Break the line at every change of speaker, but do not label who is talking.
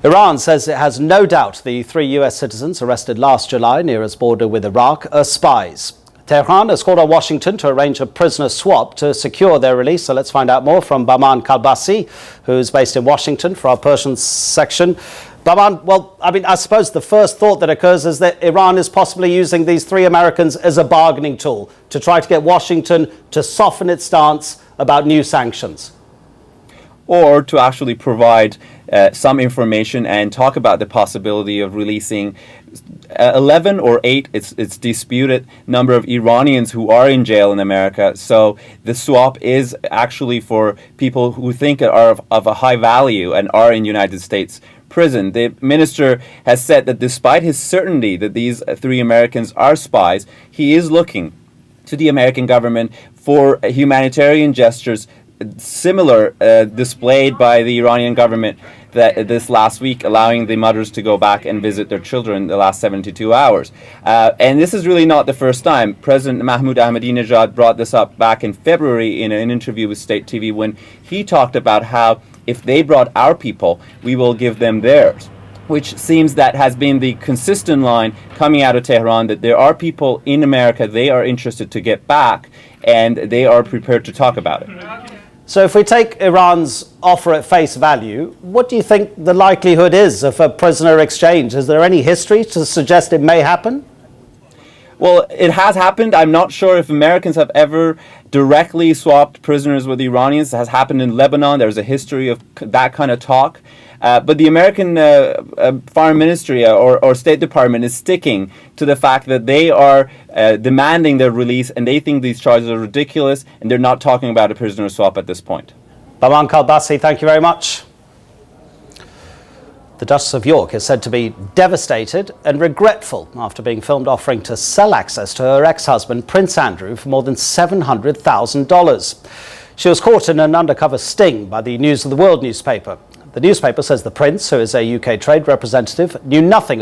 Iran says it has no doubt the 3 US citizens arrested last July near its border with Iraq are spies. Tehran has called on Washington to arrange a prisoner swap to secure their release. So let's find out more from Baman Kalbasi, who's based in Washington, for our Persian section. Baman, well, I suppose the first thought that occurs is that Iran is possibly using these 3 Americans as a bargaining tool to try to get Washington to soften its stance about new sanctions.
Or to actually provide some information and talk about the possibility of releasing 11 or 8, it's disputed, number of Iranians who are in jail in America. So the swap is actually for people who think are of a high value and are in United States prison. The minister has said that despite his certainty that these 3 Americans are spies, he is looking to the American government for humanitarian gestures similar displayed by the Iranian government this last week, allowing the mothers to go back and visit their children the last 72 hours. And this is really not the first time. President Mahmoud Ahmadinejad brought this up back in February in an interview with State TV when he talked about how if they brought our people, we will give them theirs, which seems that has been the consistent line coming out of Tehran, that there are people in America they are interested to get back and they are prepared to talk about it.
So if we take Iran's offer at face value, what do you think the likelihood is of a prisoner exchange? Is there any history to suggest it may happen?
Well, it has happened. I'm not sure if Americans have ever directly swapped prisoners with Iranians. It has happened in Lebanon. There's a history of that kind of talk. But the American Foreign Ministry or State Department is sticking to the fact that they are demanding their release, and they think these charges are ridiculous, and they're not talking about a prisoner swap at this point.
Baman Kalbasi, thank you very much. The Duchess of York is said to be devastated and regretful after being filmed offering to sell access to her ex-husband, Prince Andrew, for more than $700,000. She was caught in an undercover sting by the News of the World newspaper. The newspaper says the Prince, who is a UK trade representative, knew nothing about